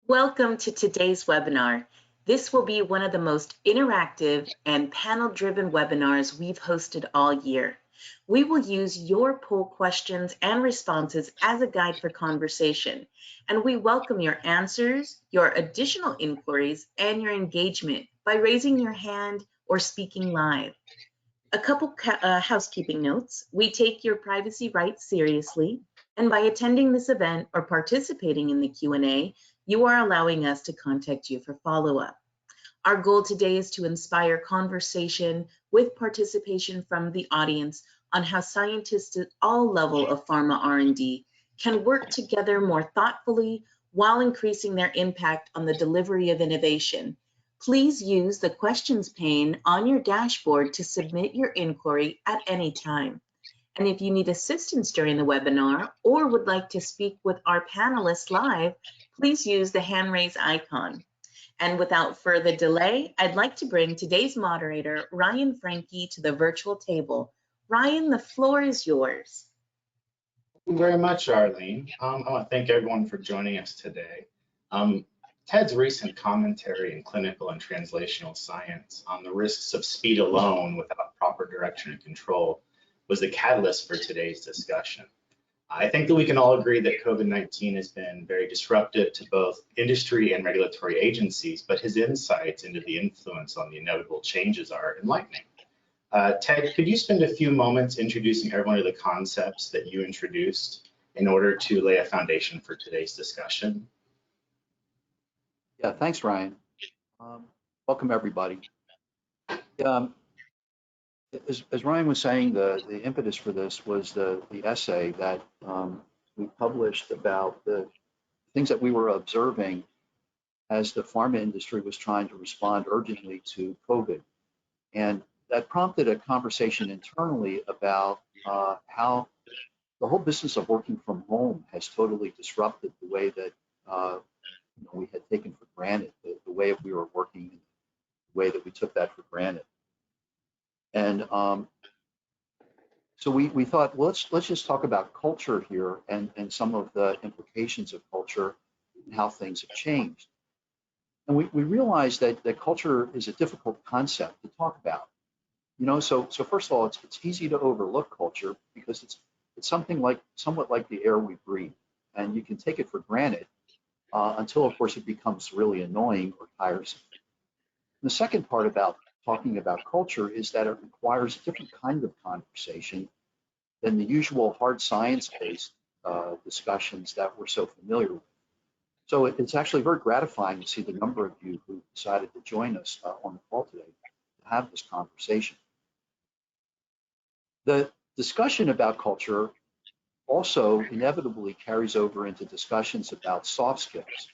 Welcome to today's webinar. This will be one of the most interactive and panel-driven webinars we've hosted all year. We will use your poll questions and responses as a guide for conversation, and we welcome your answers, your additional inquiries, and your engagement by raising your hand or speaking live. A couple housekeeping notes. We take your privacy rights seriously, and by attending this event or participating in the Q&A, you are allowing us to contact you for follow-up. Our goal today is to inspire conversation with participation from the audience on how scientists at all levels of pharma R&D can work together more thoughtfully while increasing their impact on the delivery of innovation. Please use the questions pane on your dashboard to submit your inquiry at any time. And if you need assistance during the webinar or would like to speak with our panelists live, please use the hand raise icon. And without further delay, I'd like to bring today's moderator, Ryan Franke, to the virtual table. Ryan, the floor is yours. Thank you very much, Arlene. I want to thank everyone for joining us today. Ted's recent commentary in clinical and translational science on the risks of speed alone without proper direction and control was the catalyst for today's discussion. I think that we can all agree that COVID-19 has been very disruptive to both industry and regulatory agencies, but his insights into the influence on the inevitable changes are enlightening. Ted, could you spend a few moments introducing everyone to the concepts that you introduced in order to lay a foundation for today's discussion? Yeah, thanks, Ryan. Welcome, everybody. As Ryan was saying, the impetus for this was the essay that we published about the things that we were observing as the pharma industry was trying to respond urgently to COVID. And that prompted a conversation internally about how the whole business of working from home has totally disrupted the way that we had taken for granted, the way we were working, the way that we took that for granted. And so we thought, well, let's just talk about culture here and some of the implications of culture and how things have changed. And we realized that culture is a difficult concept to talk about. So first of all, it's easy to overlook culture because it's something somewhat like the air we breathe, and you can take it for granted until, of course, it becomes really annoying or tiresome. And the second part about talking about culture is that it requires a different kind of conversation than the usual hard science-based discussions that we're so familiar with. So it's actually very gratifying to see the number of you who decided to join us on the call today to have this conversation. The discussion about culture also inevitably carries over into discussions about soft skills.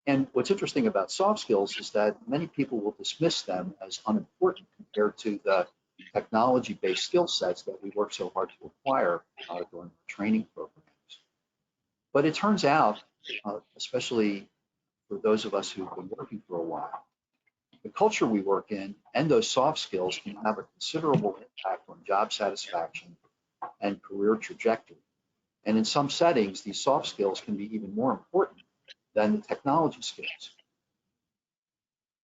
And what's interesting about soft skills is that many people will dismiss them as unimportant compared to the technology-based skill sets that we work so hard to acquire during our training programs. But it turns out, especially for those of us who've been working for a while, the culture we work in and those soft skills can have a considerable impact on job satisfaction and career trajectory. And in some settings, these soft skills can be even more important than the technology skills.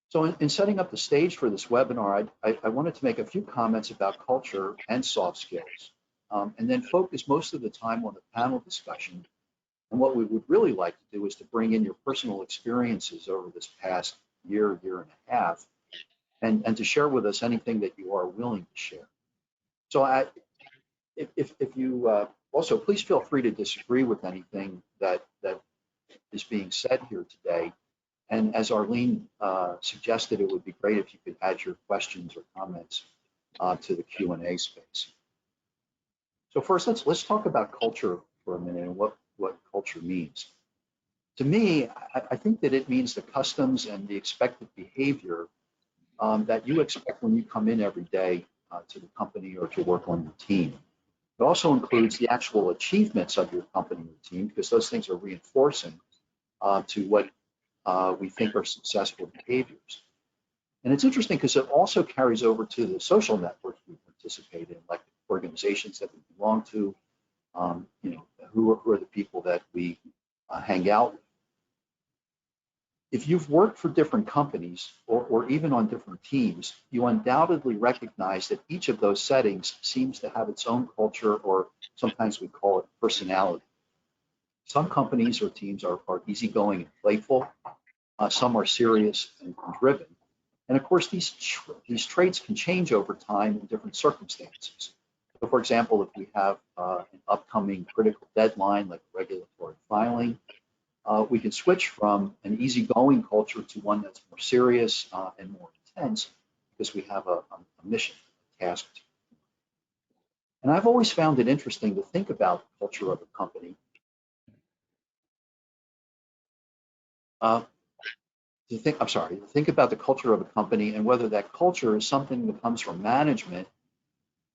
So in setting up the stage for this webinar, I wanted to make a few comments about culture and soft skills, and then focus most of the time on the panel discussion. And what we would really like to do is to bring in your personal experiences over this past year and a half, and to share with us anything that you are willing to share. So if you also, please feel free to disagree with anything that is being said here today. And as Arlene suggested, it would be great if you could add your questions or comments to the Q&A space. So first, let's talk about culture for a minute and what culture means. To me, I think that it means the customs and the expected behavior that you expect when you come in every day to the company or to work on your team. It also includes the actual achievements of your company or team, because those things are reinforcing to what we think are successful behaviors. And it's interesting because it also carries over to the social networks we participate in, like organizations that we belong to, who are the people that we hang out with. If you've worked for different companies or even on different teams, you undoubtedly recognize that each of those settings seems to have its own culture, or sometimes we call it personality. Some companies or teams are easygoing and playful. Some are serious and driven. And of course, these traits can change over time in different circumstances. So for example, if we have an upcoming critical deadline like regulatory filing, we can switch from an easygoing culture to one that's more serious and more intense because we have a mission, a task. And I've always found it interesting to think about the culture of a company. To think about the culture of a company and whether that culture is something that comes from management,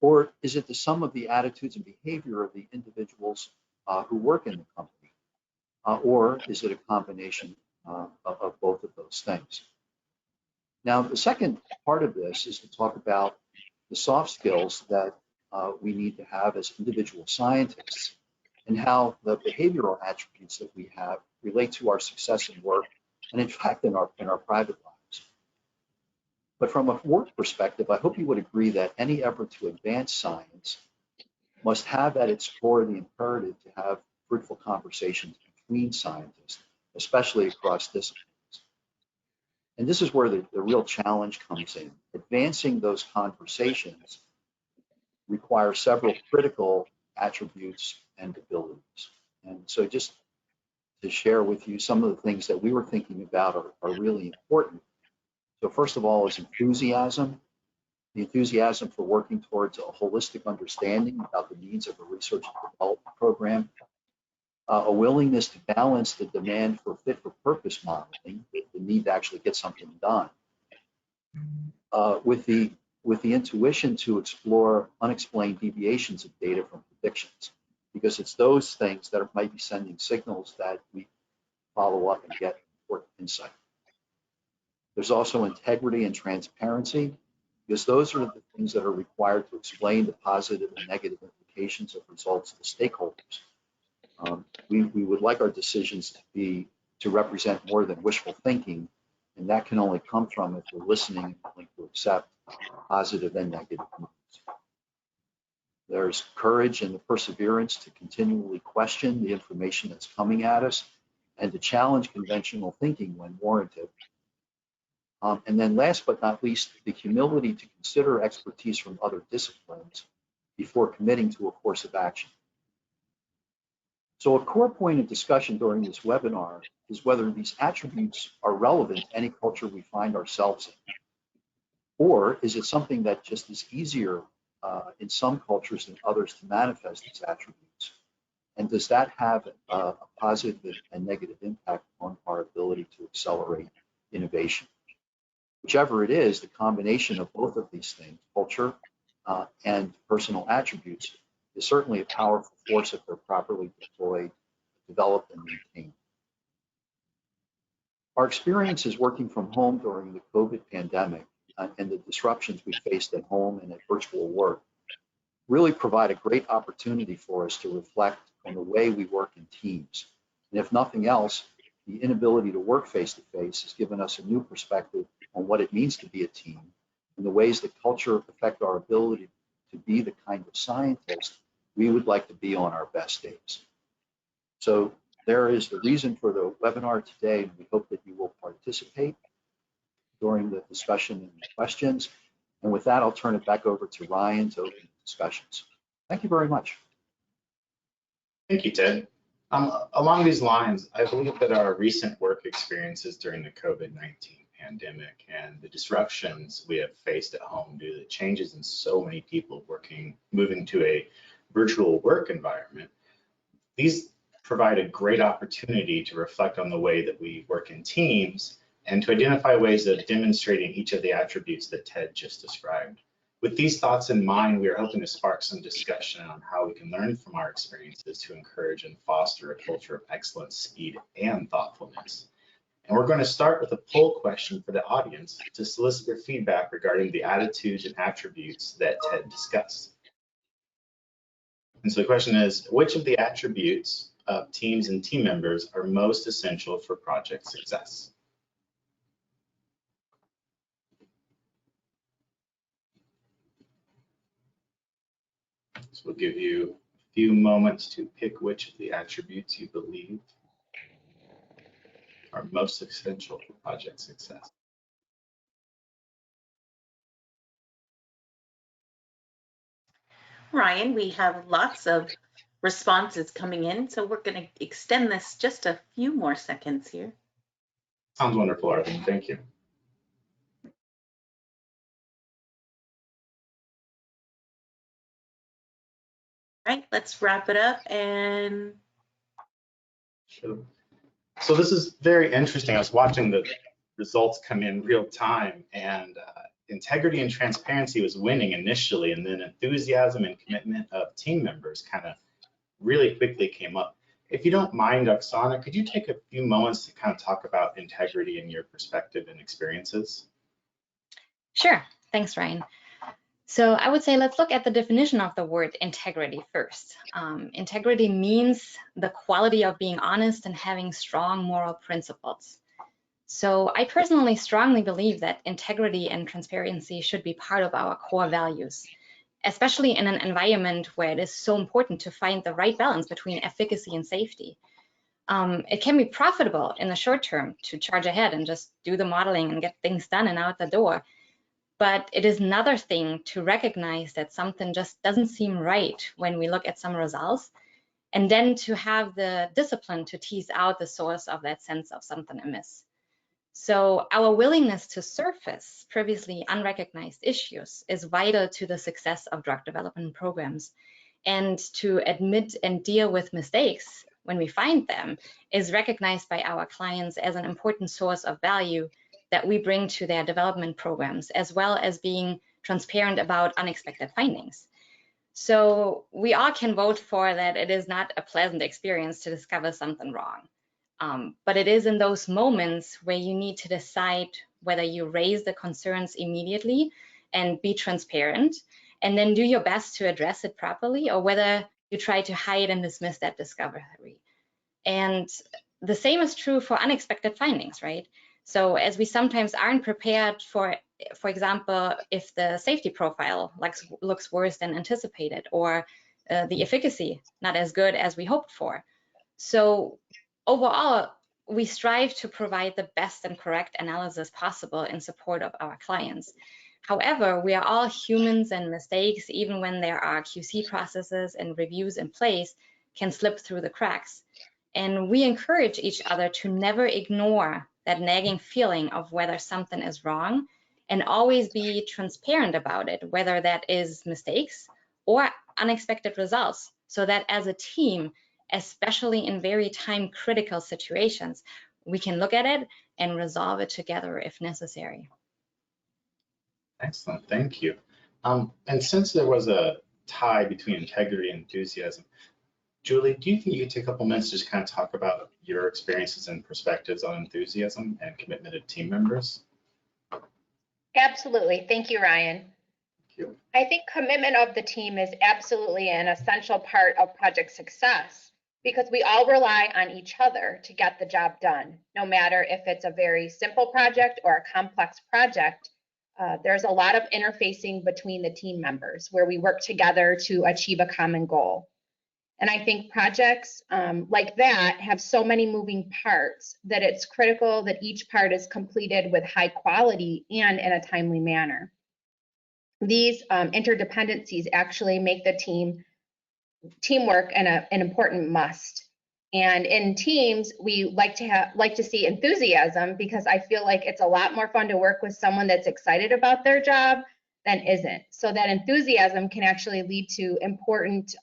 or is it the sum of the attitudes and behavior of the individuals who work in the company, or is it a combination of both of those things? Now, the second part of this is to talk about the soft skills that we need to have as individual scientists and how the behavioral attributes that we have relate to our success in work and in fact in our private lives. But from a work perspective, I hope you would agree that any effort to advance science must have at its core the imperative to have fruitful conversations between scientists, especially across disciplines. And this is where the real challenge comes in. Advancing those conversations requires several critical attributes and abilities. And so just to share with you some of the things that we were thinking about are really important. So first of all is enthusiasm. The enthusiasm for working towards a holistic understanding about the needs of a research and development program. A willingness to balance the demand for fit-for-purpose modeling, the need to actually get something done, with the intuition to explore unexplained deviations of data from predictions, because it's those things that might be sending signals that we follow up and get important insight. There's also integrity and transparency, because those are the things that are required to explain the positive and negative implications of results to stakeholders. We would like our decisions to represent more than wishful thinking, and that can only come from if we're listening and willing to accept positive and negative news. There's courage and the perseverance to continually question the information that's coming at us and to challenge conventional thinking when warranted. And then last but not least, the humility to consider expertise from other disciplines before committing to a course of action. So a core point of discussion during this webinar is whether these attributes are relevant to any culture we find ourselves in, or is it something that just is easier in some cultures than others to manifest these attributes? And does that have a positive and negative impact on our ability to accelerate innovation? Whichever it is, the combination of both of these things, culture and personal attributes, is certainly a powerful force if they're properly deployed, developed, and maintained. Our experiences working from home during the COVID pandemic and the disruptions we faced at home and at virtual work really provide a great opportunity for us to reflect on the way we work in teams. And if nothing else, the inability to work face-to-face has given us a new perspective on what it means to be a team and the ways that culture affect our ability to be the kind of scientist we would like to be on our best days. So there is the reason for the webinar today, and we hope that you will participate during the discussion and the questions. And with that, I'll turn it back over to Ryan to open the discussions. Thank you very much. Thank you, Ted. Along these lines, I believe that our recent work experiences during the COVID-19 pandemic and the disruptions we have faced at home due to the changes in so many people moving to a virtual work environment, these provide a great opportunity to reflect on the way that we work in teams and to identify ways of demonstrating each of the attributes that Ted just described. With these thoughts in mind, we are hoping to spark some discussion on how we can learn from our experiences to encourage and foster a culture of excellence, speed, and thoughtfulness. And we're going to start with a poll question for the audience to solicit their feedback regarding the attitudes and attributes that Ted discussed. And so the question is, which of the attributes of teams and team members are most essential for project success? So we'll give you a few moments to pick which of the attributes you believe are most essential for project success. Ryan, we have lots of responses coming in, so we're going to extend this just a few more seconds here. Sounds wonderful, Arlene. Thank you. All right, let's wrap it up and. Sure. So this is very interesting. I was watching the results come in real time, and integrity and transparency was winning initially, and then enthusiasm and commitment of team members kind of really quickly came up. If you don't mind, Oksana, could you take a few moments to kind of talk about integrity in your perspective and experiences? Sure. Thanks, Ryan. So I would say let's look at the definition of the word integrity first. Integrity means the quality of being honest and having strong moral principles. So I personally strongly believe that integrity and transparency should be part of our core values, especially in an environment where it is so important to find the right balance between efficacy and safety. It can be profitable in the short term to charge ahead and just do the modeling and get things done and out the door. But it is another thing to recognize that something just doesn't seem right when we look at some results, and then to have the discipline to tease out the source of that sense of something amiss. So our willingness to surface previously unrecognized issues is vital to the success of drug development programs. And to admit and deal with mistakes when we find them is recognized by our clients as an important source of value that we bring to their development programs, as well as being transparent about unexpected findings. So we all can vote for that it is not a pleasant experience to discover something wrong. But it is in those moments where you need to decide whether you raise the concerns immediately and be transparent, and then do your best to address it properly, or whether you try to hide and dismiss that discovery. And the same is true for unexpected findings, right? So as we sometimes aren't prepared for example, if the safety profile looks worse than anticipated, or the efficacy not as good as we hoped for. So overall, we strive to provide the best and correct analysis possible in support of our clients. However, we are all humans, and mistakes, even when there are QC processes and reviews in place, can slip through the cracks. And we encourage each other to never ignore that nagging feeling of whether something is wrong, and always be transparent about it, whether that is mistakes or unexpected results, so that as a team, especially in very time-critical situations, we can look at it and resolve it together if necessary. Excellent, thank you. And since there was a tie between integrity and enthusiasm, Julie, do you think you could take a couple minutes to just kind of talk about your experiences and perspectives on enthusiasm and commitment of team members? Absolutely. Thank you, Ryan. Thank you. I think commitment of the team is absolutely an essential part of project success, because we all rely on each other to get the job done. No matter if it's a very simple project or a complex project, there's a lot of interfacing between the team members where we work together to achieve a common goal. And I think projects like that have so many moving parts that it's critical that each part is completed with high quality and in a timely manner. These interdependencies actually make the teamwork an important must. And in teams, we like to see enthusiasm, because I feel like it's a lot more fun to work with someone that's excited about their job than isn't. So that enthusiasm can actually lead to important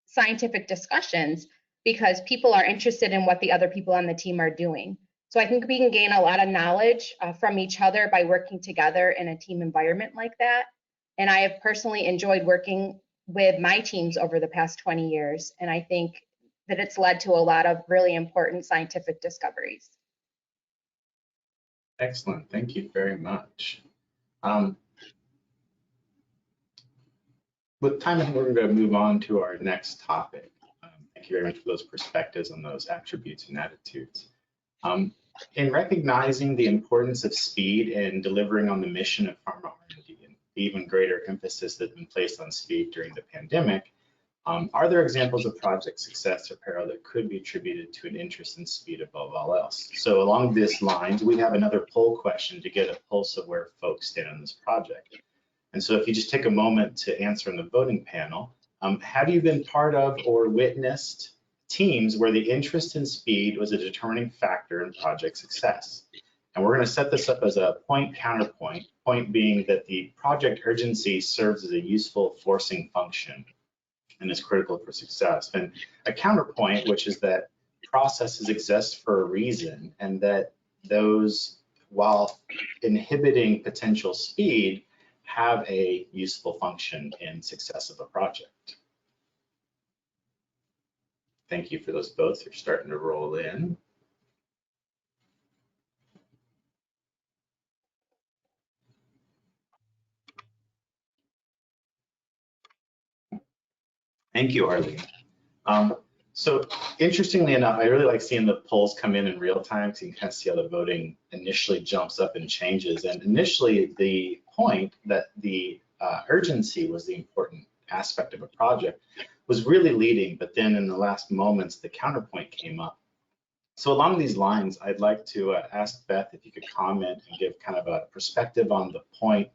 scientific discussions, because people are interested in what the other people on the team are doing. So I think we can gain a lot of knowledge from each other by working together in a team environment like that. And I have personally enjoyed working with my teams over the past 20 years. And I think that it's led to a lot of really important scientific discoveries. Excellent, thank you very much. With time, I think we're going to move on to our next topic. Thank you very much for those perspectives on those attributes and attitudes. In recognizing the importance of speed in delivering on the mission of Pharma R&D, the even greater emphasis that's been placed on speed during the pandemic, are there examples of project success or peril that could be attributed to an interest in speed above all else? So along this lines, we have another poll question to get a pulse of where folks stand on this project. And so if you just take a moment to answer in the voting panel, have you been part of or witnessed teams where the interest in speed was a determining factor in project success? And we're going to set this up as a point counterpoint, point being that the project urgency serves as a useful forcing function and is critical for success. And a counterpoint, which is that processes exist for a reason, and that those, while inhibiting potential speed, have a useful function in success of a project. Thank you for those votes. They're starting to roll in. Thank you, Arlene. So interestingly enough, I really like seeing the polls come in real time, so you can kind of see how the voting initially jumps up and changes. And initially, the point that the urgency was the important aspect of a project was really leading, but then in the last moments, the counterpoint came up. So along these lines, I'd like to ask Beth if you could comment and give kind of a perspective on the point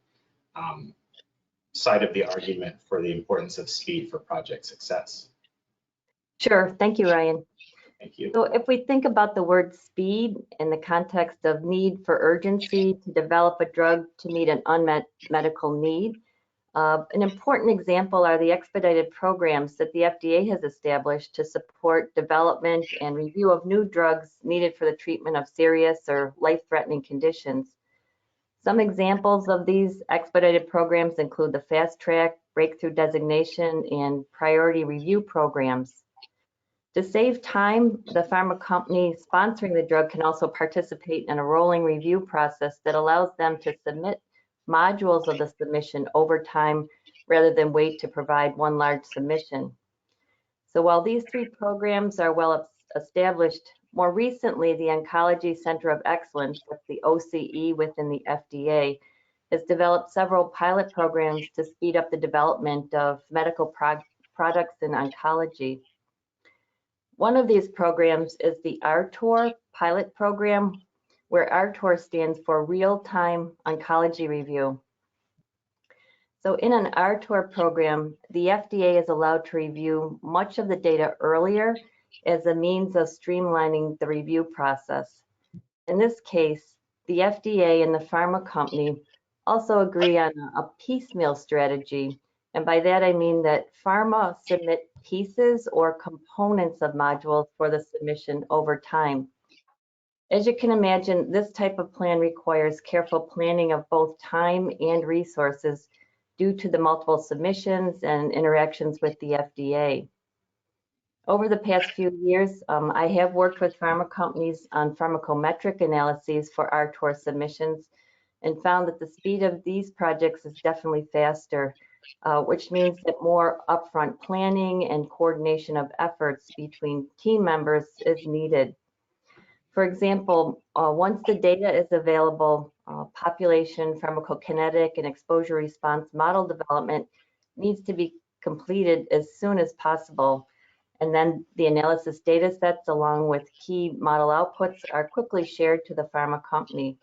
side of the argument for the importance of speed for project success. Sure. Thank you, Ryan. Thank you. So if we think about the word speed in the context of need for urgency to develop a drug to meet an unmet medical need, an important example are the expedited programs that the FDA has established to support development and review of new drugs needed for the treatment of serious or life-threatening conditions. Some examples of these expedited programs include the Fast Track, Breakthrough Designation, and Priority Review programs. To save time, the pharma company sponsoring the drug can also participate in a rolling review process that allows them to submit modules of the submission over time rather than wait to provide one large submission. So while these three programs are well established, more recently, the Oncology Center of Excellence, that's the OCE within the FDA, has developed several pilot programs to speed up the development of medical products in oncology. One of these programs is the RTOR pilot program, where RTOR stands for Real-Time Oncology Review. So in an RTOR program, the FDA is allowed to review much of the data earlier as a means of streamlining the review process. In this case, the FDA and the pharma company also agree on a piecemeal strategy. And by that, I mean that pharma submit pieces or components of modules for the submission over time. As you can imagine, this type of plan requires careful planning of both time and resources due to the multiple submissions and interactions with the FDA. Over the past few years, I have worked with pharma companies on pharmacometric analyses for RTOR submissions and found that the speed of these projects is definitely faster, which means that more upfront planning and coordination of efforts between team members is needed. For example, once the data is available, population pharmacokinetic and exposure response model development needs to be completed as soon as possible. And then the analysis data sets along with key model outputs are quickly shared to the pharma company.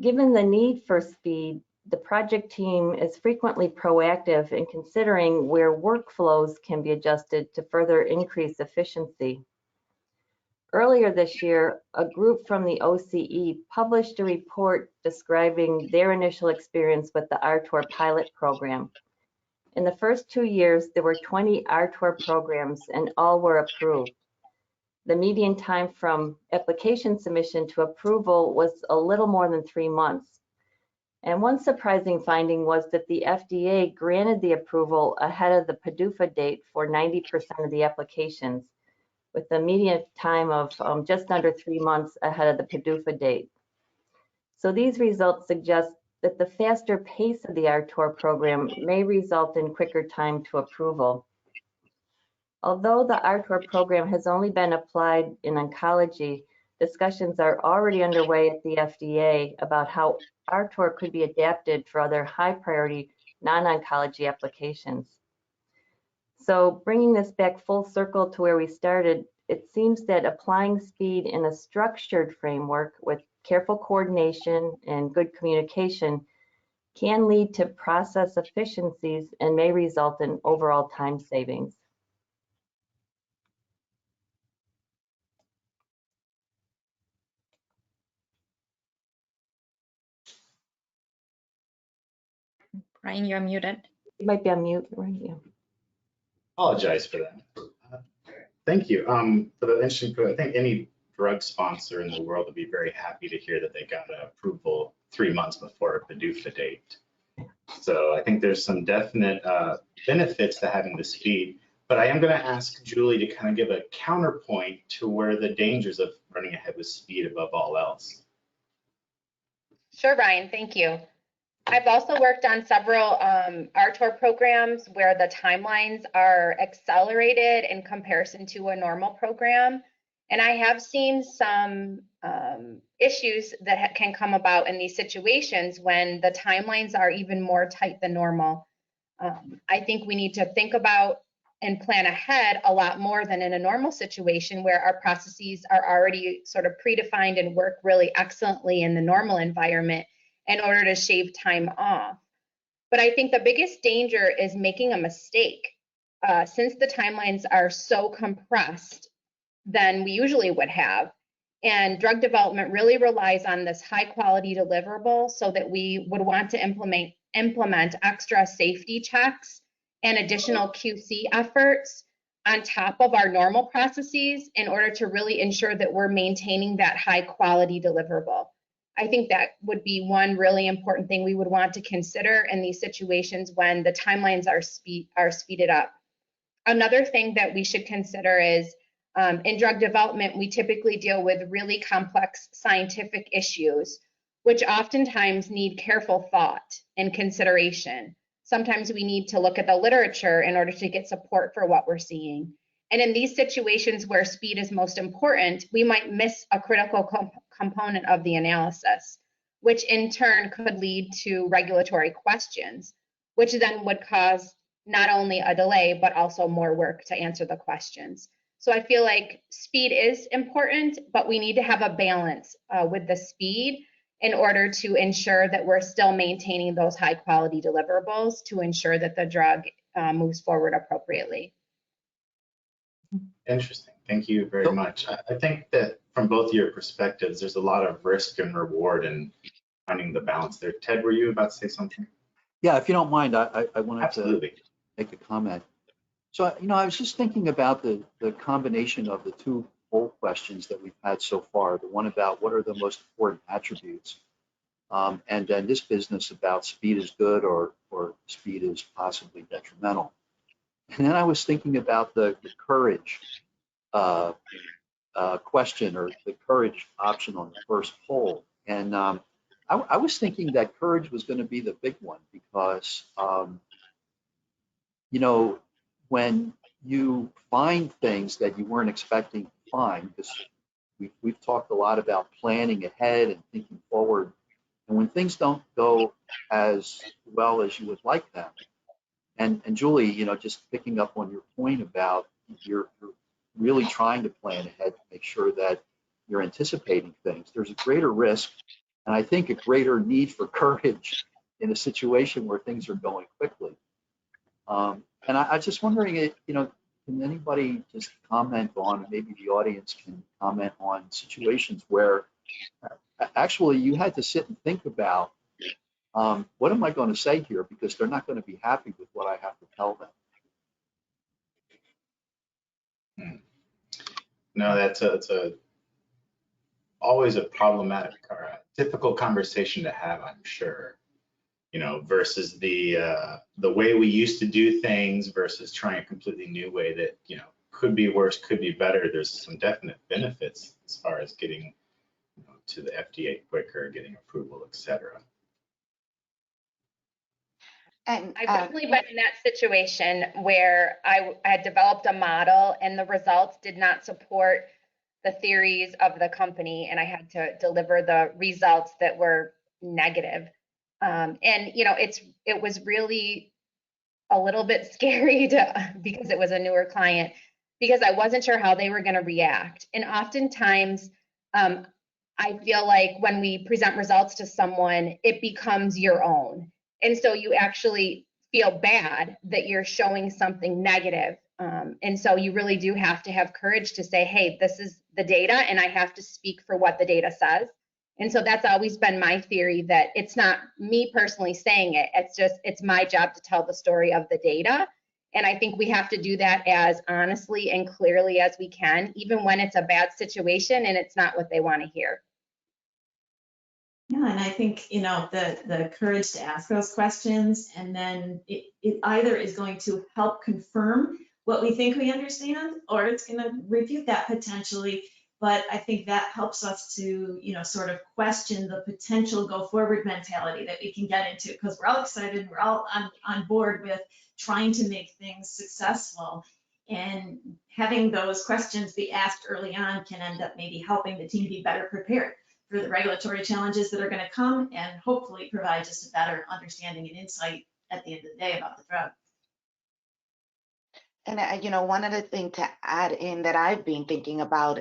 Given the need for speed, the project team is frequently proactive in considering where workflows can be adjusted to further increase efficiency. Earlier this year, a group from the OCE published a report describing their initial experience with the RTOR pilot program. In the first 2 years, there were 20 RTOR programs and all were approved. The median time from application submission to approval was a little more than 3 months. And one surprising finding was that the FDA granted the approval ahead of the PDUFA date for 90% of the applications, with a median time of just under 3 months ahead of the PDUFA date. So these results suggest that the faster pace of the RTOR program may result in quicker time to approval. Although the RTOR program has only been applied in oncology, discussions are already underway at the FDA about how RTOR could be adapted for other high priority non-oncology applications. So bringing this back full circle to where we started, it seems that applying speed in a structured framework with careful coordination and good communication can lead to process efficiencies and may result in overall time savings. Ryan, you're muted. You might be on mute, right? Yeah. Apologize for that. Thank you for the interesting quote. I think any drug sponsor in the world would be very happy to hear that they got an approval 3 months before a PDUFA date. So I think there's some definite benefits to having the speed. But I am going to ask Julie to kind of give a counterpoint to where the dangers of running ahead with speed above all else. Sure, Ryan, thank you. I've also worked on several RTOR programs where the timelines are accelerated in comparison to a normal program. And I have seen some issues that can come about in these situations when the timelines are even more tight than normal. I think we need to think about and plan ahead a lot more than in a normal situation where our processes are already sort of predefined and work really excellently in the normal environment in order to shave time off. But I think the biggest danger is making a mistake. Since the timelines are so compressed than we usually would have, and drug development really relies on this high quality deliverable so that we would want to implement extra safety checks and additional QC efforts on top of our normal processes in order to really ensure that we're maintaining that high quality deliverable. I think that would be one really important thing we would want to consider in these situations when the timelines are speeded up. Another thing that we should consider is in drug development, we typically deal with really complex scientific issues, which oftentimes need careful thought and consideration. Sometimes we need to look at the literature in order to get support for what we're seeing. And in these situations where speed is most important, we might miss a critical component of the analysis, which in turn could lead to regulatory questions, which then would cause not only a delay, but also more work to answer the questions. So I feel like speed is important, but we need to have a balance with the speed in order to ensure that we're still maintaining those high quality deliverables to ensure that the drug moves forward appropriately. Interesting. Thank you very much. I think that from both your perspectives, there's a lot of risk and reward in finding the balance there. Ted, were you about to say something? Yeah, if you don't mind, I wanted Absolutely. to make a comment. So, I was just thinking about the combination of the two poll questions that we've had so far, the one about what are the most important attributes, and then this business about speed is good or speed is possibly detrimental. And then I was thinking about the courage question or the courage option on the first poll. And I was thinking that courage was going to be the big one because, when you find things that you weren't expecting to find, because we've talked a lot about planning ahead and thinking forward, and when things don't go as well as you would like them, and Julie, just picking up on your point about you're really trying to plan ahead to make sure that you're anticipating things, there's a greater risk, and I think a greater need for courage in a situation where things are going quickly. And I was just wondering, can anybody just comment on, maybe the audience can comment on situations where actually you had to sit and think about, what am I going to say here? Because they're not going to be happy with what I have to tell them. No, that's always a problematic or a difficult conversation to have, I'm sure. Versus the way we used to do things versus trying a completely new way that, could be worse, could be better. There's some definite benefits as far as getting to the FDA quicker, getting approval, et cetera. And I've definitely been in that situation where I had developed a model and the results did not support the theories of the company, and I had to deliver the results that were negative. And you know, it was really a little bit scary because it was a newer client, because I wasn't sure how they were going to react. And oftentimes, I feel like when we present results to someone, it becomes your own. And so you actually feel bad that you're showing something negative. And so you really do have to have courage to say, hey, this is the data, and I have to speak for what the data says. And so that's always been my theory, that it's not me personally saying it. It's my job to tell the story of the data. And I think we have to do that as honestly and clearly as we can, even when it's a bad situation and it's not what they want to hear. Yeah, and I think, you know, the courage to ask those questions, and then it either is going to help confirm what we think we understand, or it's going to refute that potentially. But I think that helps us to, you know, sort of question the potential go forward mentality that we can get into, because we're all excited, we're all on board with trying to make things successful. And having those questions be asked early on can end up maybe helping the team be better prepared for the regulatory challenges that are going to come, and hopefully provide just a better understanding and insight at the end of the day about the drug. And you know, one other thing to add in that I've been thinking about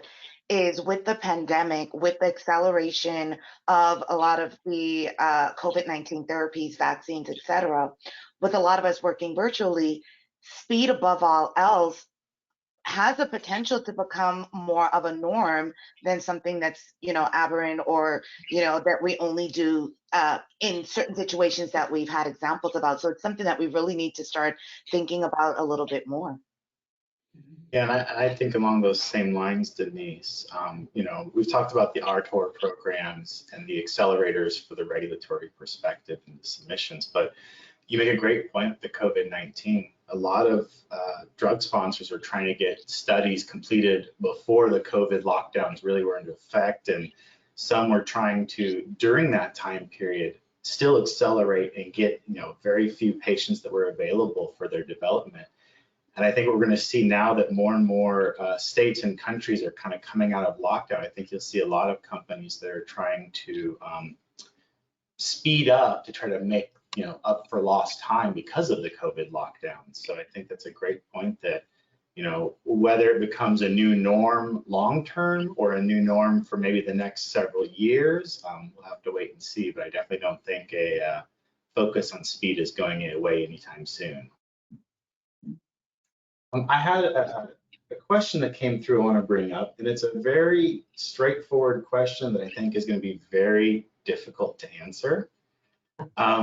is, with the pandemic, with the acceleration of a lot of the COVID-19 therapies, vaccines, et cetera, with a lot of us working virtually, speed above all else has the potential to become more of a norm than something that's, you know, aberrant, or, you know, that we only do in certain situations that we've had examples about. So it's something that we really need to start thinking about a little bit more. Yeah, and I think along those same lines, Denise, you know, we've talked about the RTOR programs and the accelerators for the regulatory perspective and the submissions, but you make a great point with the COVID-19. A lot of drug sponsors are trying to get studies completed before the COVID lockdowns really were into effect, and some were trying to, during that time period, still accelerate and get, you know, very few patients that were available for their development. And I think what we're going to see now that more and more states and countries are kind of coming out of lockdown, I think you'll see a lot of companies that are trying to speed up to try to make, you know, up for lost time because of the COVID lockdown. So I think that's a great point, that, you know, whether it becomes a new norm long-term or a new norm for maybe the next several years, we'll have to wait and see. But I definitely don't think a focus on speed is going away anytime soon. I had a question that came through I want to bring up, and it's a very straightforward question that I think is going to be very difficult to answer.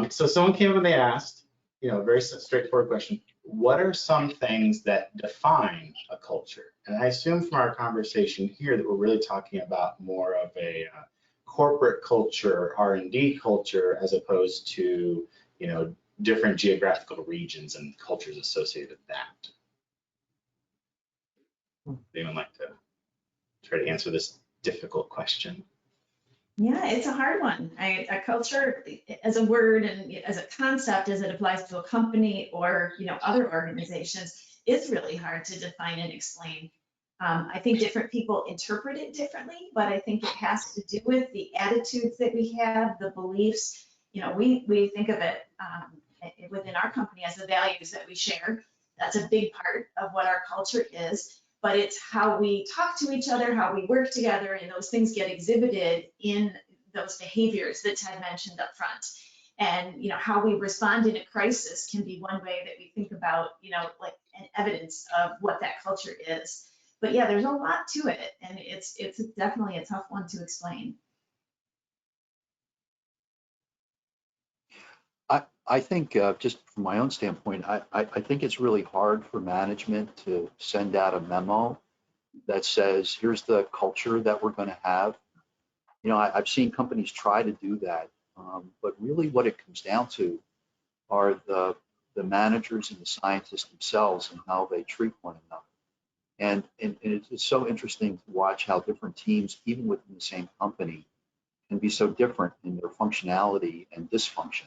So someone came up and they asked, you know, a very straightforward question: what are some things that define a culture? And I assume from our conversation here that we're really talking about more of a corporate culture, R&D culture, as opposed to, you know, different geographical regions and cultures associated with that. Anyone like to try to answer this difficult question? Yeah, it's a hard one. A culture as a word and as a concept, as it applies to a company or, you know, other organizations, is really hard to define and explain. I think different people interpret it differently, but I think it has to do with the attitudes that we have, the beliefs. You know, we think of it within our company as the values that we share. That's a big part of what our culture is. But it's how we talk to each other, how we work together, and those things get exhibited in those behaviors that Ted mentioned up front. And, you know, how we respond in a crisis can be one way that we think about, you know, like an evidence of what that culture is. But yeah, there's a lot to it, and it's definitely a tough one to explain. I think just from my own standpoint, I think it's really hard for management to send out a memo that says, here's the culture that we're going to have. You know, I've seen companies try to do that, but really what it comes down to are the managers and the scientists themselves and how they treat one another. And it's so interesting to watch how different teams, even within the same company, can be so different in their functionality and dysfunction.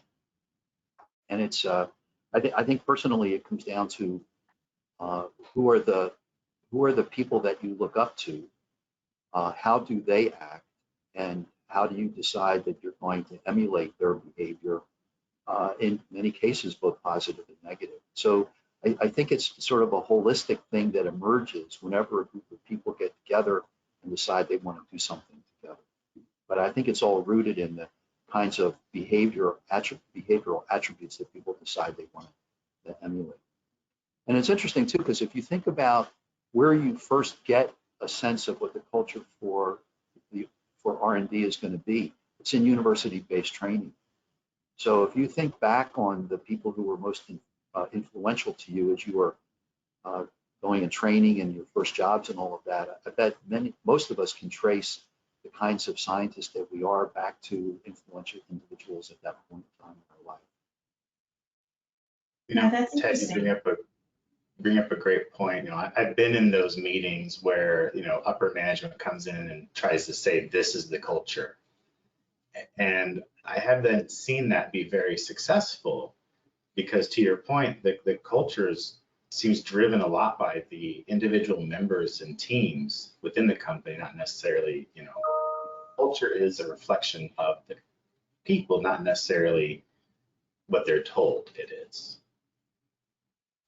And it's, I think personally, it comes down to who are the people that you look up to, how do they act, and how do you decide that you're going to emulate their behavior, in many cases, both positive and negative. So I think it's sort of a holistic thing that emerges whenever a group of people get together and decide they want to do something together. But I think it's all rooted in the kinds of behavioral attributes that people decide they want to emulate. And it's interesting too, because if you think about where you first get a sense of what the culture for R&D is going to be, it's in university-based training. So if you think back on the people who were most influential to you as you were going and training and your first jobs and all of that, I bet most of us can trace the kinds of scientists that we are back to influential individuals at that point in time in our life. You know, that's Ted, you bring up a great point. You know, I've been in those meetings where, you know, upper management comes in and tries to say, this is the culture. And I haven't seen that be very successful because, to your point, the culture seems driven a lot by the individual members and teams within the company, not necessarily, you know, culture is a reflection of the people, not necessarily what they're told it is.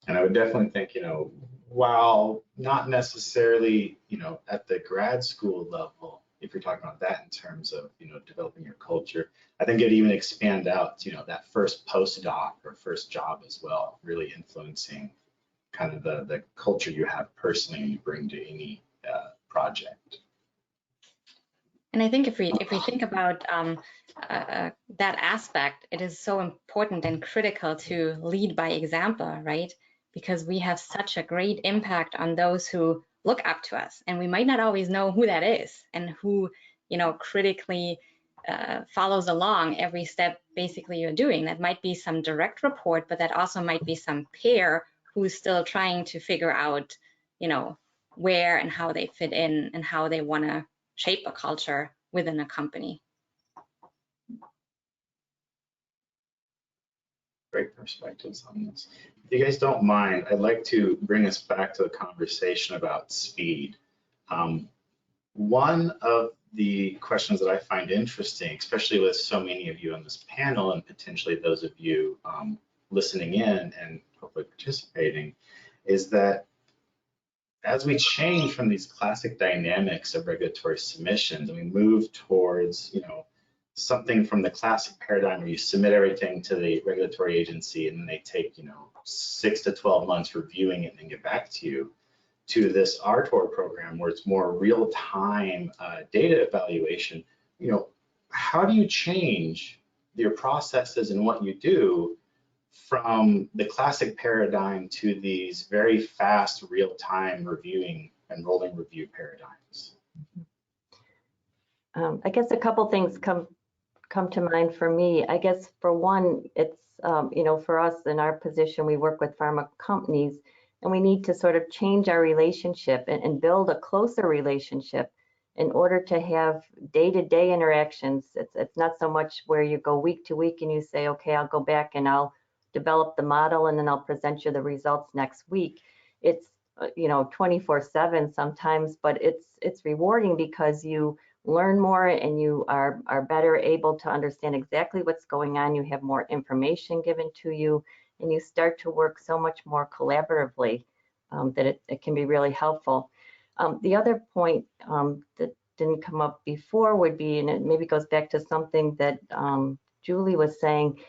And I would definitely think, you know, while not necessarily, you know, at the grad school level, if you're talking about that in terms of, you know, developing your culture, I think it'd even expand out to, you know, that first postdoc or first job as well, really influencing kind of the culture you have personally and you bring to any project. And I think if we think about that aspect, it is so important and critical to lead by example, right? Because we have such a great impact on those who look up to us, and we might not always know who that is and who, you know, critically follows along every step basically you're doing. That might be some direct report, but that also might be some peer who's still trying to figure out, you know, where and how they fit in and how they want to shape a culture within a company. Great perspectives on this. If you guys don't mind, I'd like to bring us back to a conversation about speed. One of the questions that I find interesting, especially with so many of you on this panel and potentially those of you listening in and hopefully participating, is that as we change from these classic dynamics of regulatory submissions and we move towards, you know, something from the classic paradigm where you submit everything to the regulatory agency and then they take, you know, 6 to 12 months reviewing it and then get back to you, to this RTOR program where it's more real-time data evaluation, you know, how do you change your processes and what you do from the classic paradigm to these very fast real-time reviewing and rolling review paradigms? I guess a couple things come to mind for me. I guess for one, it's, you know, for us in our position, we work with pharma companies and we need to sort of change our relationship and build a closer relationship in order to have day-to-day interactions. It's not so much where you go week to week and you say, okay, I'll go back and I'll develop the model and then I'll present you the results next week. It's, you know, 24/7 sometimes, but it's rewarding because you learn more and you are better able to understand exactly what's going on. You have more information given to you and you start to work so much more collaboratively that it can be really helpful. The other point that didn't come up before would be, and it maybe goes back to something that Julie was saying,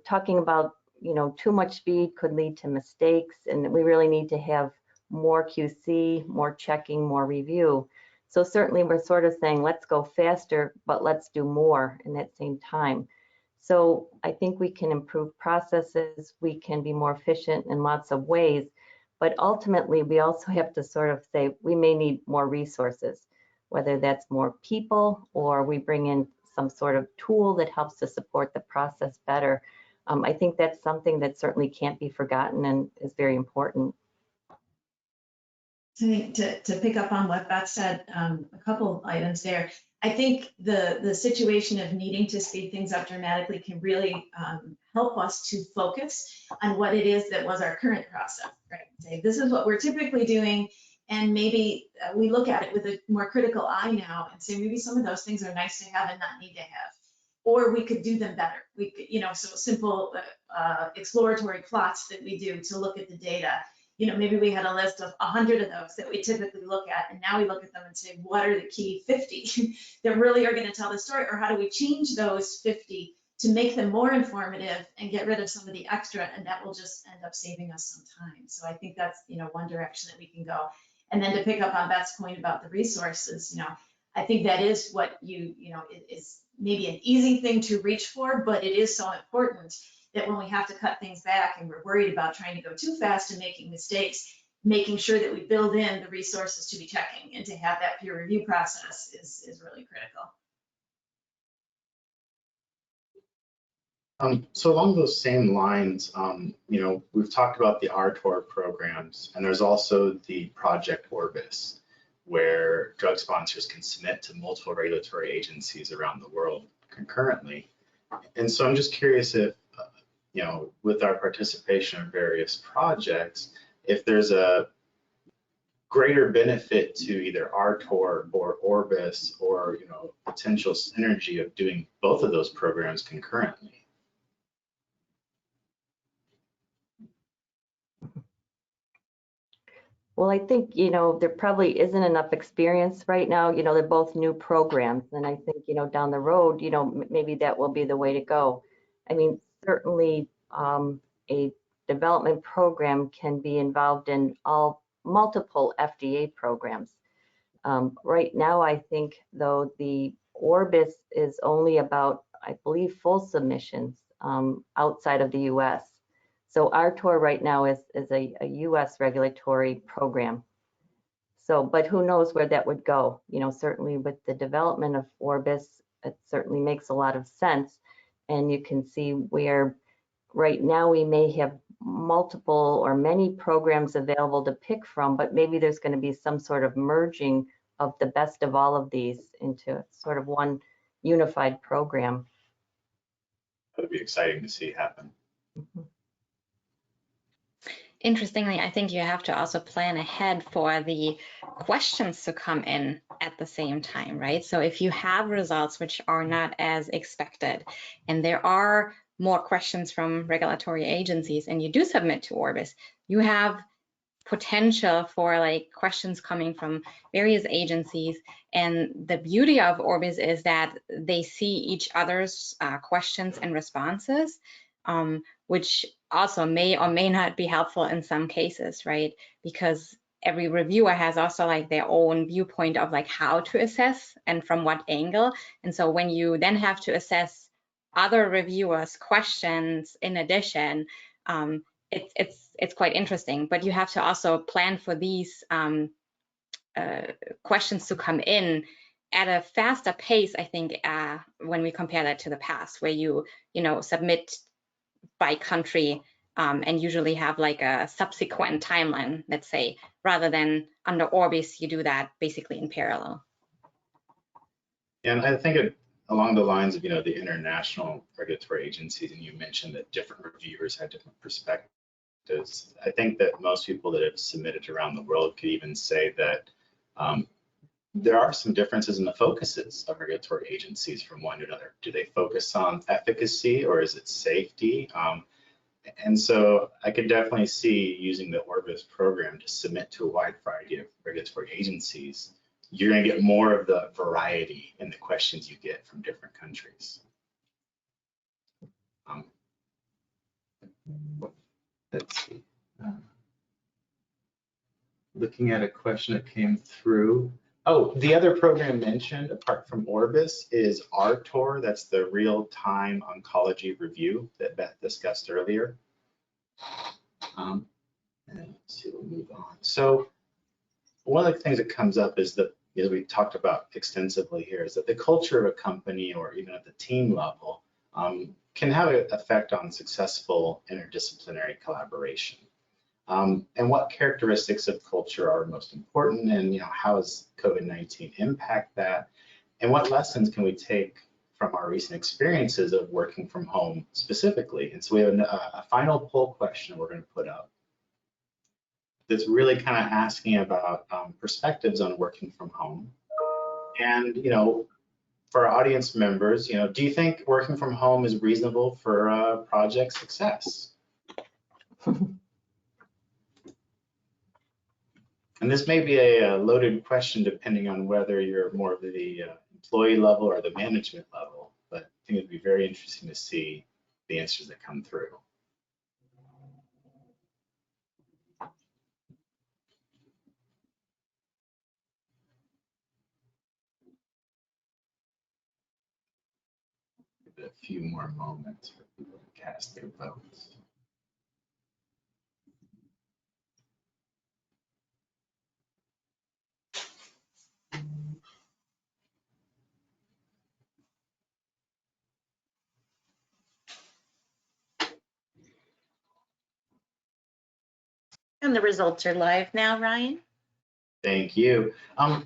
talking about, you know, too much speed could lead to mistakes and we really need to have more QC, more checking, more review. So certainly we're sort of saying, let's go faster, but let's do more in that same time. So I think we can improve processes, we can be more efficient in lots of ways, but ultimately we also have to sort of say we may need more resources, whether that's more people or we bring in some sort of tool that helps to support the process better. I think that's something that certainly can't be forgotten and is very important. I think to pick up on what Beth said, a couple of items there. I think the situation of needing to speed things up dramatically can really help us to focus on what it is that was our current process, right? Say, this is what we're typically doing, And maybe we look at it with a more critical eye now and say, maybe some of those things are nice to have and not need to have. Or we could do them better. We could, so simple exploratory plots that we do to look at the data. Maybe we had a list of 100 of those that we typically look at, and now we look at them and say, what are the key 50 that really are going to tell the story? Or how do we change those 50 to make them more informative and get rid of some of the extra, and that will just end up saving us some time. So I think that's, one direction that we can go. And then to pick up on Beth's point about the resources, I think that is what it is maybe an easy thing to reach for, but it is so important that when we have to cut things back and we're worried about trying to go too fast and making mistakes, making sure that we build in the resources to be checking and to have that peer review process is really critical. So along those same lines, we've talked about the RTOR programs, and there's also the Project Orbis, where drug sponsors can submit to multiple regulatory agencies around the world concurrently. And so I'm just curious if, with our participation in various projects, if there's a greater benefit to either RTOR or Orbis, or potential synergy of doing both of those programs concurrently. Well, I think, there probably isn't enough experience right now. They're both new programs. And I think, down the road, maybe that will be the way to go. I mean, certainly a development program can be involved in multiple FDA programs. Right now, I think, though, the Orbis is only about, I believe, full submissions outside of the US. So RTOR right now is a US regulatory program. So, but who knows where that would go? Certainly with the development of Orbis, it certainly makes a lot of sense. And you can see where right now we may have multiple or many programs available to pick from, but maybe there's going to be some sort of merging of the best of all of these into sort of one unified program. That would be exciting to see happen. Mm-hmm. Interestingly, I think you have to also plan ahead for the questions to come in at the same time, right? So if you have results which are not as expected, and there are more questions from regulatory agencies, and you do submit to Orbis, you have potential for questions coming from various agencies. And the beauty of Orbis is that they see each other's questions and responses, which also may or may not be helpful in some cases, right? Because every reviewer has also their own viewpoint of how to assess and from what angle. And so when you then have to assess other reviewers' questions in addition, it's quite interesting. But you have to also plan for these questions to come in at a faster pace, I think, when we compare that to the past, where you submit by country and usually have a subsequent timeline, let's say, rather than under Orbis, you do that basically in parallel. And I think along the lines of, the international regulatory agencies, and you mentioned that different reviewers have different perspectives. I think that most people that have submitted around the world could even say that there are some differences in the focuses of regulatory agencies from one to another. Do they focus on efficacy or is it safety? And so I could definitely see using the Orbis program to submit to a wide variety of regulatory agencies. You're going to get more of the variety in the questions you get from different countries. Let's see. Looking at a question that came through. Oh, the other program mentioned apart from Orbis is RTOR. That's the real-time oncology review that Beth discussed earlier. And let's see, we'll move on. So one of the things that comes up is that, as we talked about extensively here, is that the culture of a company or even at the team level can have an effect on successful interdisciplinary collaboration. And what characteristics of culture are most important, and how does COVID-19 impact that? And what lessons can we take from our recent experiences of working from home specifically? And so we have a final poll question we're going to put up. that's really kind of asking about perspectives on working from home. And, for our audience members, do you think working from home is reasonable for project success? And this may be a loaded question depending on whether you're more of the employee level or the management level, but I think it'd be very interesting to see the answers that come through. Give it a few more moments for people to cast their votes. And the results are live now, Ryan. Thank you.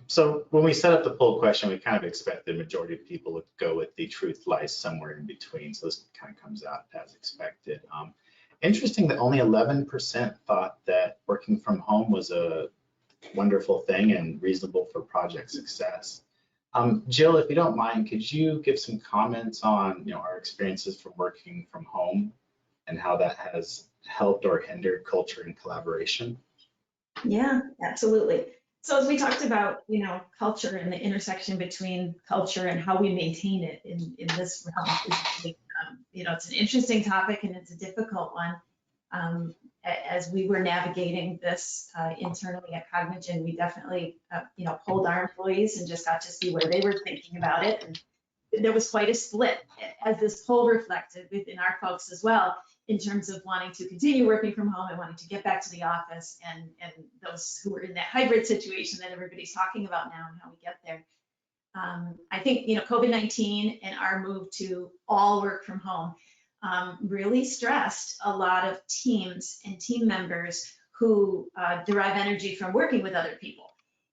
So when we set up the poll question, we kind of expected the majority of people would go with the truth lies somewhere in between. So this kind of comes out as expected. Interesting that only 11% thought that working from home was a wonderful thing and reasonable for project success. Jill, if you don't mind, could you give some comments on our experiences from working from home and how that has helped or hindered culture and collaboration? Yeah, absolutely. So as we talked about, culture and the intersection between culture and how we maintain it in this realm, it's an interesting topic and it's a difficult one. As we were navigating this internally at Cognigen, we definitely, polled our employees and just got to see where they were thinking about it. And there was quite a split, as this poll reflected within our folks as well, in terms of wanting to continue working from home and wanting to get back to the office, and those who are in that hybrid situation that everybody's talking about now and how we get there. I think, COVID-19 and our move to all work from home really stressed a lot of teams and team members who derive energy from working with other people.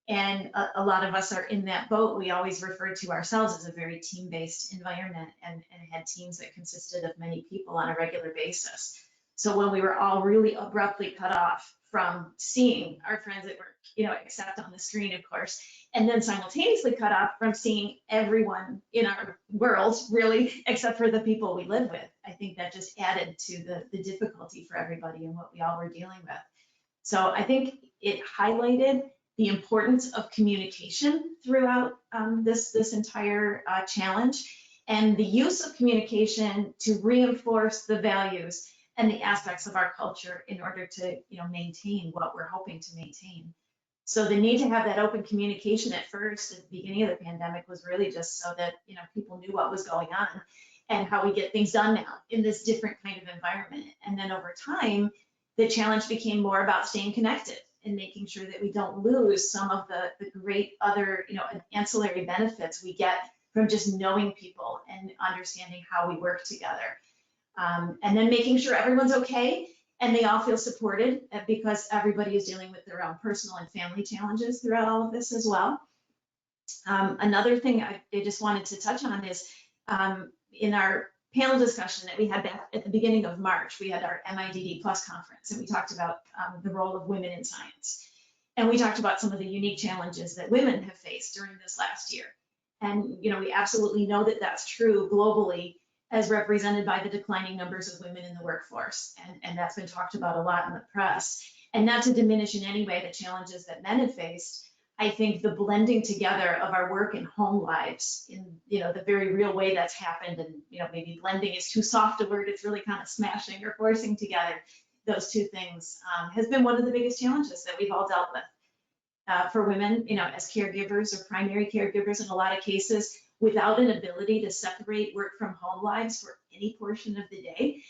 And a lot of us are in that boat. We always refer to ourselves as a very team-based environment and had teams that consisted of many people on a regular basis. So when we were all really abruptly cut off from seeing our friends at work, except on the screen, of course, and then simultaneously cut off from seeing everyone in our world, really, except for the people we live with, I think that just added to the difficulty for everybody and what we all were dealing with. So I think it highlighted the importance of communication throughout this entire challenge, and the use of communication to reinforce the values and the aspects of our culture in order to maintain what we're hoping to maintain. So the need to have that open communication at first, at the beginning of the pandemic, was really just so that people knew what was going on and how we get things done now in this different kind of environment. And then over time, the challenge became more about staying connected and making sure that we don't lose some of the great other ancillary benefits we get from just knowing people and understanding how we work together. And then making sure everyone's okay and they all feel supported, because everybody is dealing with their own personal and family challenges throughout all of this as well. Another thing I just wanted to touch on is in our panel discussion that we had back at the beginning of March, we had our MIDD Plus conference, and we talked about the role of women in science. And we talked about some of the unique challenges that women have faced during this last year. And we absolutely know that that's true globally, as represented by the declining numbers of women in the workforce. And that's been talked about a lot in the press. And not to diminish in any way the challenges that men have faced, I think the blending together of our work and home lives in the very real way that's happened, and maybe blending is too soft a word, it's really kind of smashing or forcing together those two things, has been one of the biggest challenges that we've all dealt with. For women, as caregivers or primary caregivers in a lot of cases, without an ability to separate work from home lives for any portion of the day,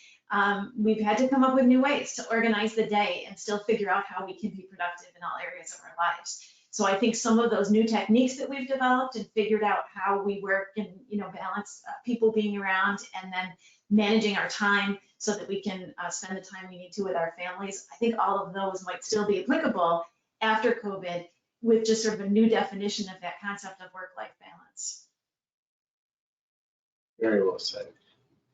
we've had to come up with new ways to organize the day and still figure out how we can be productive in all areas of our lives. So I think some of those new techniques that we've developed and figured out how we work and balance people being around and then managing our time so that we can spend the time we need to with our families, I think all of those might still be applicable after COVID, with just sort of a new definition of that concept of work-life balance. Very well said.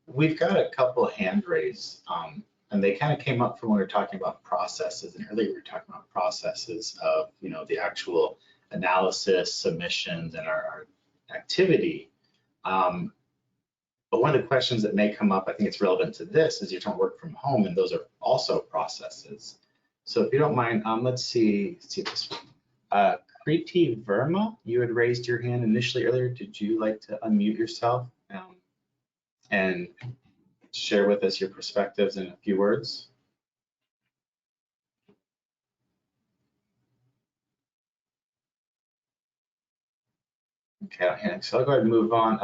We've got a couple of hand raised. I And they kind of came up from when we were talking about processes, and earlier we were talking about processes of, the actual analysis, submissions, and our activity. But one of the questions that may come up, I think it's relevant to this, is you're trying to work from home, and those are also processes. So if you don't mind, let's see this one. Kriti Verma, you had raised your hand initially earlier. Did you like to unmute yourself and share with us your perspectives in a few words? Okay, so I'll go ahead and move on.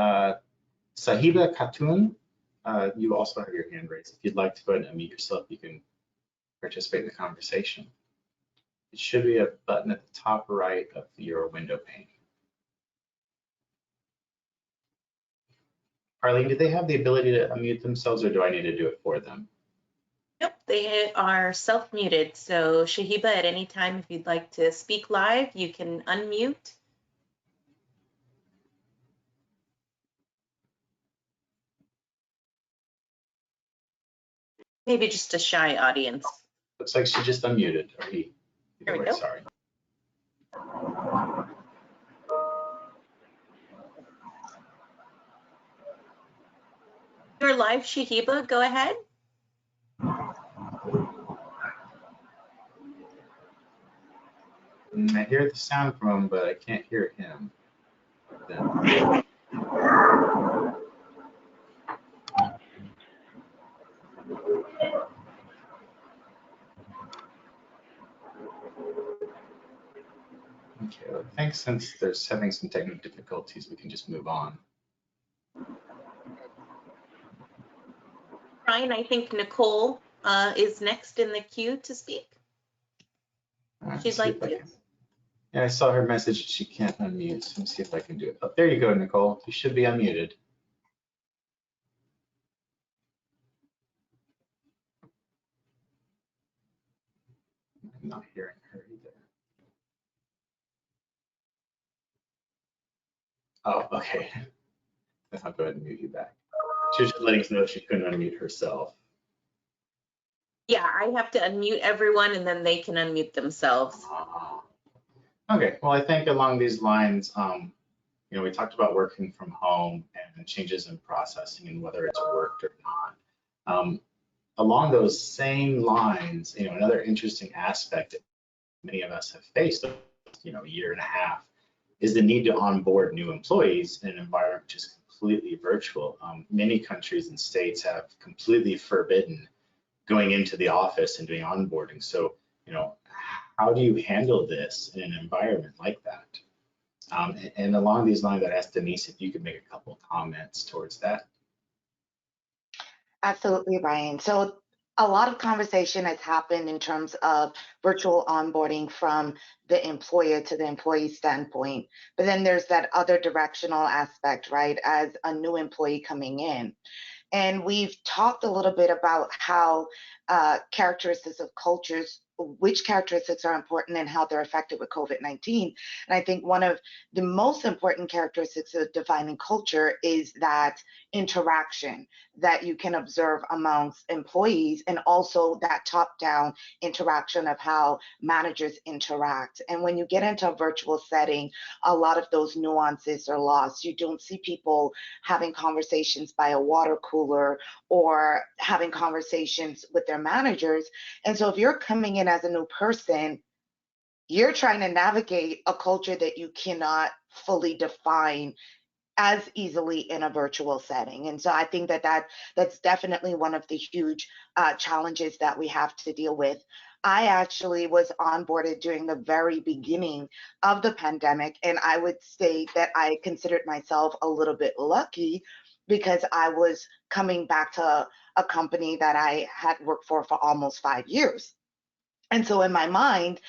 Sahiba Khatun, you also have your hand raised. If you'd like to go ahead and unmute yourself, you can participate in the conversation. It should be a button at the top right of your window pane. Arlene, do they have the ability to unmute themselves, or do I need to do it for them? Nope, they are self-muted. So Shahiba, at any time, if you'd like to speak live, you can unmute. Maybe just a shy audience. Looks like she just unmuted, or he. There we go. Sorry. You're live, Shahiba, go ahead. I hear the sound from him, but I can't hear him. Okay, well, I think since there's having some technical difficulties, we can just move on. Brian, I think Nicole is next in the queue to speak. She'd like to. Yeah, I saw her message. She can't unmute, so let me see if I can do it. Oh, there you go, Nicole. You should be unmuted. I'm not hearing her either. Oh, okay. I'll go ahead and mute you back. She was just letting us know she couldn't unmute herself. Yeah, I have to unmute everyone, and then they can unmute themselves. Okay, well, I think along these lines, we talked about working from home and changes in processing and whether it's worked or not. Along those same lines, another interesting aspect that many of us have faced, a year and a half, is the need to onboard new employees in an environment which is completely virtual. Many countries and states have completely forbidden going into the office and doing onboarding. So, how do you handle this in an environment like that? And along these lines, I'd ask Denise if you could make a couple of comments towards that. Absolutely, Brian. So a lot of conversation has happened in terms of virtual onboarding from the employer to the employee standpoint. But then there's that other directional aspect, right, as a new employee coming in. And we've talked a little bit about how characteristics of cultures, which characteristics are important and how they're affected with COVID-19. And I think one of the most important characteristics of defining culture is that interaction that you can observe amongst employees, and also that top-down interaction of how managers interact. And when you get into a virtual setting, a lot of those nuances are lost. You don't see people having conversations by a water cooler or having conversations with their managers. And so if you're coming in as a new person, you're trying to navigate a culture that you cannot fully define as easily in a virtual setting. And so I think that's definitely one of the huge challenges that we have to deal with. I actually was onboarded during the very beginning of the pandemic, and I would say that I considered myself a little bit lucky because I was coming back to a company that I had worked for almost 5 years. And so in my mind,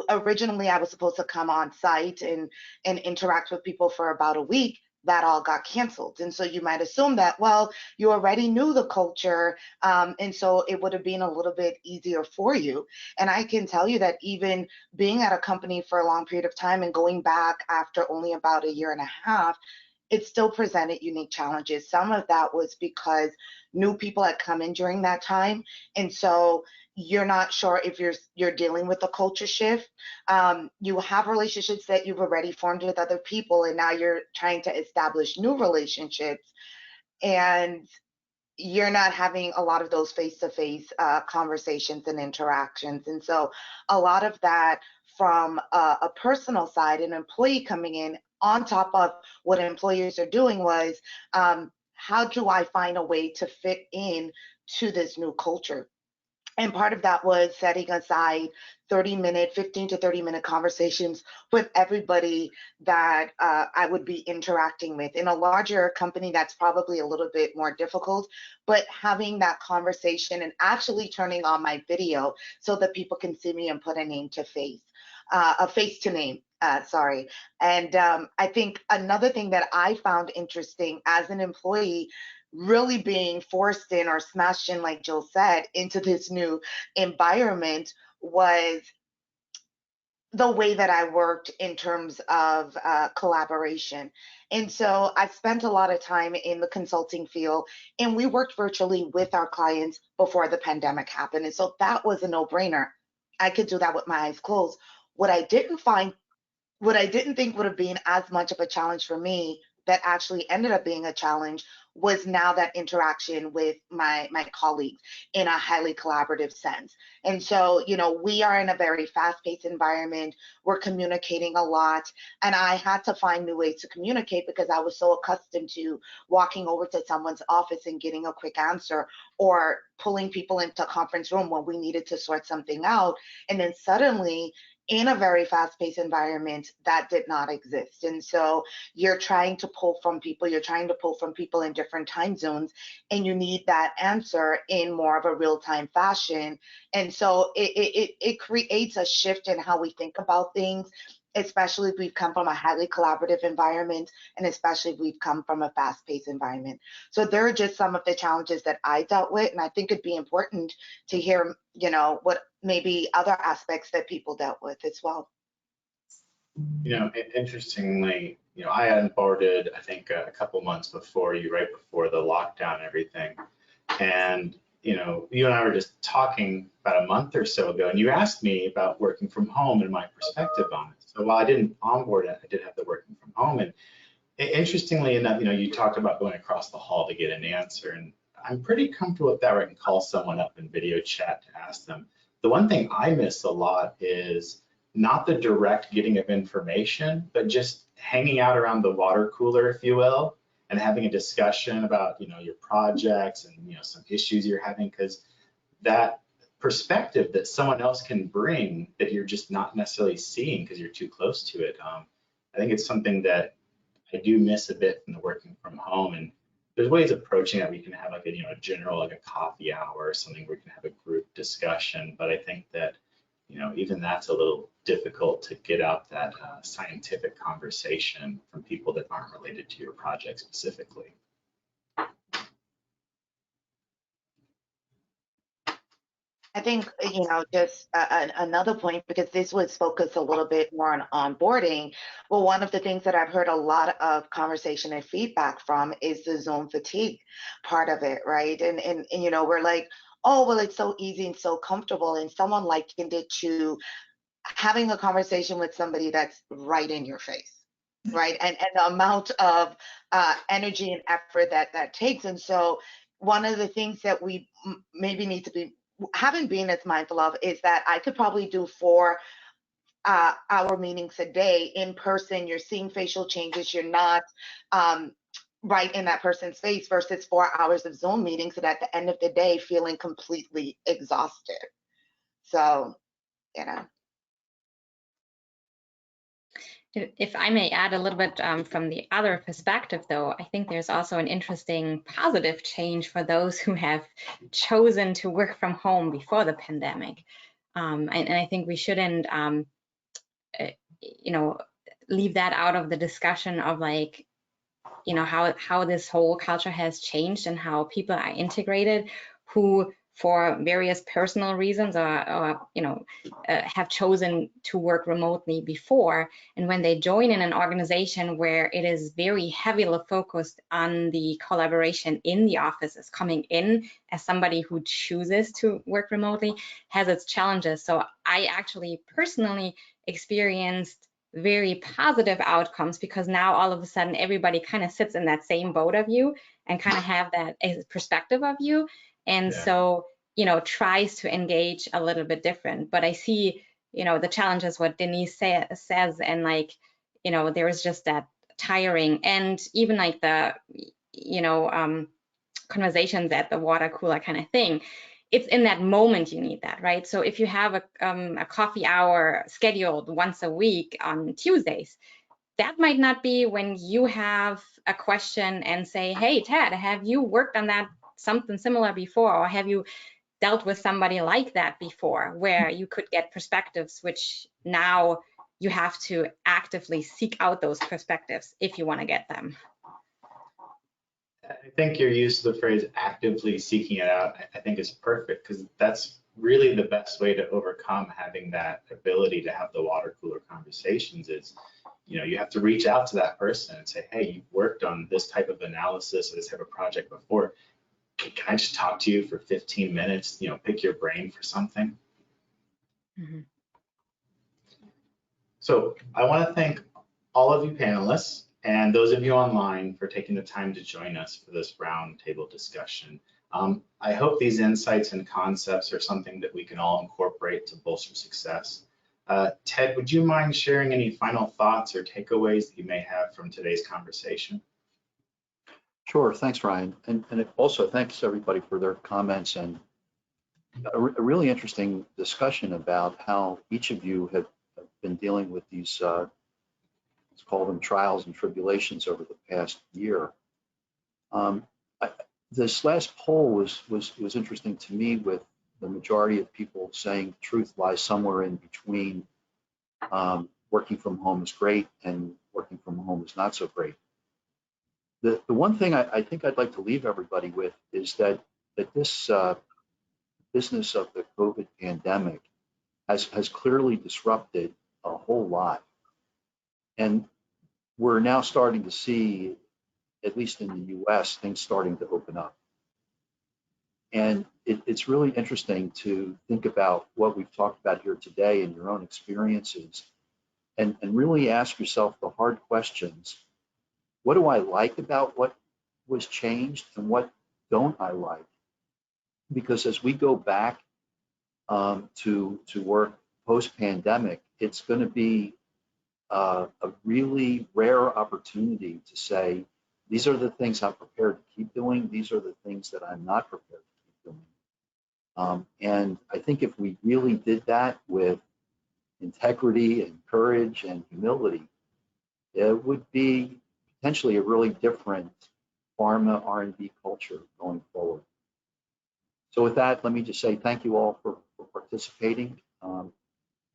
originally I was supposed to come on site and interact with people for about a week. That all got canceled. And so you might assume that, well, you already knew the culture, and so it would have been a little bit easier for you. And I can tell you that even being at a company for a long period of time and going back after only about a year and a half, it still presented unique challenges. Some of that was because new people had come in during that time, and so you're not sure if you're dealing with a culture shift. You have relationships that you've already formed with other people, and now you're trying to establish new relationships, and you're not having a lot of those face-to-face conversations and interactions. And so a lot of that from a personal side, an employee coming in on top of what employers are doing was, how do I find a way to fit in to this new culture? And part of that was setting aside 15 to 30-minute conversations with everybody that I would be interacting with. In a larger company, that's probably a little bit more difficult, but having that conversation and actually turning on my video so that people can see me and put a name to face, a face to name. Sorry. And I think another thing that I found interesting as an employee, really being forced in or smashed in, like Jill said, into this new environment was the way that I worked in terms of collaboration. And so I spent a lot of time in the consulting field, and we worked virtually with our clients before the pandemic happened. And so that was a no-brainer. I could do that with my eyes closed. What I didn't think would have been as much of a challenge for me, that actually ended up being a challenge, was now that interaction with my colleagues in a highly collaborative sense. And so, we are in a very fast-paced environment. We're communicating a lot, and I had to find new ways to communicate because I was so accustomed to walking over to someone's office and getting a quick answer, or pulling people into a conference room when we needed to sort something out. And then suddenly, in a very fast-paced environment, that did not exist. And so you're trying to pull from people in different time zones, and you need that answer in more of a real-time fashion. And so it creates a shift in how we think about things, especially if we've come from a highly collaborative environment, and especially if we've come from a fast-paced environment. So there are just some of the challenges that I dealt with, and I think it'd be important to hear, what maybe other aspects that people dealt with as well. Interestingly, I onboarded, I think, a couple months before you, right before the lockdown and everything. And, you and I were just talking about a month or so ago, and you asked me about working from home and my perspective on it. So while I didn't onboard it, I did have the working from home. And interestingly enough, you talked about going across the hall to get an answer. And I'm pretty comfortable with that, where I can call someone up in video chat to ask them. The one thing I miss a lot is not the direct getting of information, but just hanging out around the water cooler, if you will, and having a discussion about, your projects and, some issues you're having, because that perspective that someone else can bring that you're just not necessarily seeing because you're too close to it. I think it's something that I do miss a bit from the working from home. And there's ways of approaching that. We can have like a general, like a coffee hour or something where we can have a group discussion. But I think that, even that's a little difficult to get out that scientific conversation from people that aren't related to your project specifically. I think, just another point, because this was focused a little bit more on onboarding. Well, one of the things that I've heard a lot of conversation and feedback from is the Zoom fatigue part of it, right? And we're like, oh, well, it's so easy and so comfortable. And someone likened it to having a conversation with somebody that's right in your face, right? And the amount of energy and effort that takes. And so one of the things that we maybe need to haven't been as mindful of is that I could probably do 4 hour meetings a day in person. You're seeing facial changes. You're not right in that person's face, versus 4 hours of Zoom meetings, and at the end of the day, feeling completely exhausted. So, If I may add a little bit from the other perspective, though, I think there's also an interesting positive change for those who have chosen to work from home before the pandemic. And I think we shouldn't, leave that out of the discussion of like, how this whole culture has changed and how people are integrated, who for various personal reasons or have chosen to work remotely before. And when they join in an organization where it is very heavily focused on the collaboration in the office, as coming in as somebody who chooses to work remotely, has its challenges. So I actually personally experienced very positive outcomes, because now all of a sudden everybody kind of sits in that same boat of you and kind of have that perspective of you. And so, tries to engage a little bit different. But I see, the challenges, what Denise says, and there is just that tiring, and even like the, conversations at the water cooler kind of thing. It's in that moment you need that, right? So if you have a coffee hour scheduled once a week on Tuesdays, that might not be when you have a question and say, hey, Ted, have you worked on that something similar before? Or have you dealt with somebody like that before, where you could get perspectives, which now you have to actively seek out those perspectives if you want to get them. I think your use of the phrase actively seeking it out, I think is perfect, because that's really the best way to overcome having that ability to have the water cooler conversations is, you have to reach out to that person and say, hey, you've worked on this type of analysis or this type of project before. Can I just talk to you for 15 minutes, pick your brain for something? Mm-hmm. So I want to thank all of you panelists and those of you online for taking the time to join us for this roundtable discussion. I hope these insights and concepts are something that we can all incorporate to bolster success. Ted, would you mind sharing any final thoughts or takeaways that you may have from today's conversation? Sure, thanks, Ryan. And also thanks everybody for their comments, and a really interesting discussion about how each of you have been dealing with these, let's call them trials and tribulations over the past year. This last poll was interesting to me, with the majority of people saying the truth lies somewhere in between. Working from home is great and working from home is not so great. The one thing I think I'd like to leave everybody with is that this business of the COVID pandemic has clearly disrupted a whole lot. And we're now starting to see, at least in the US, things starting to open up. And it's really interesting to think about what we've talked about here today and your own experiences, and really ask yourself the hard questions. What do I like about what was changed, and what don't I like? Because as we go back to work post-pandemic, it's going to be a really rare opportunity to say, these are the things I'm prepared to keep doing, these are the things that I'm not prepared to keep doing. And I think if we really did that with integrity and courage and humility, it would be potentially a really different pharma R&D culture going forward. So with that, let me just say thank you all for participating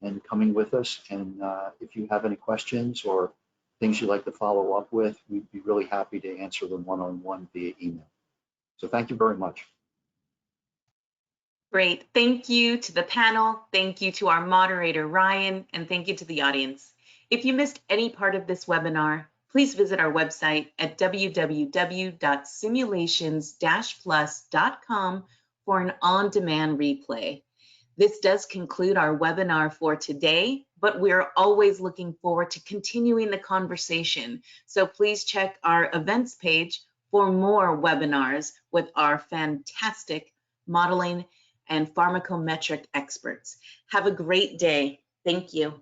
and coming with us. And if you have any questions or things you'd like to follow up with, we'd be really happy to answer them one-on-one via email. So thank you very much. Great. Thank you to the panel. Thank you to our moderator, Ryan, and thank you to the audience. If you missed any part of this webinar, please visit our website at www.simulations-plus.com for an on-demand replay. This does conclude our webinar for today, but we're always looking forward to continuing the conversation. So please check our events page for more webinars with our fantastic modeling and pharmacometric experts. Have a great day. Thank you.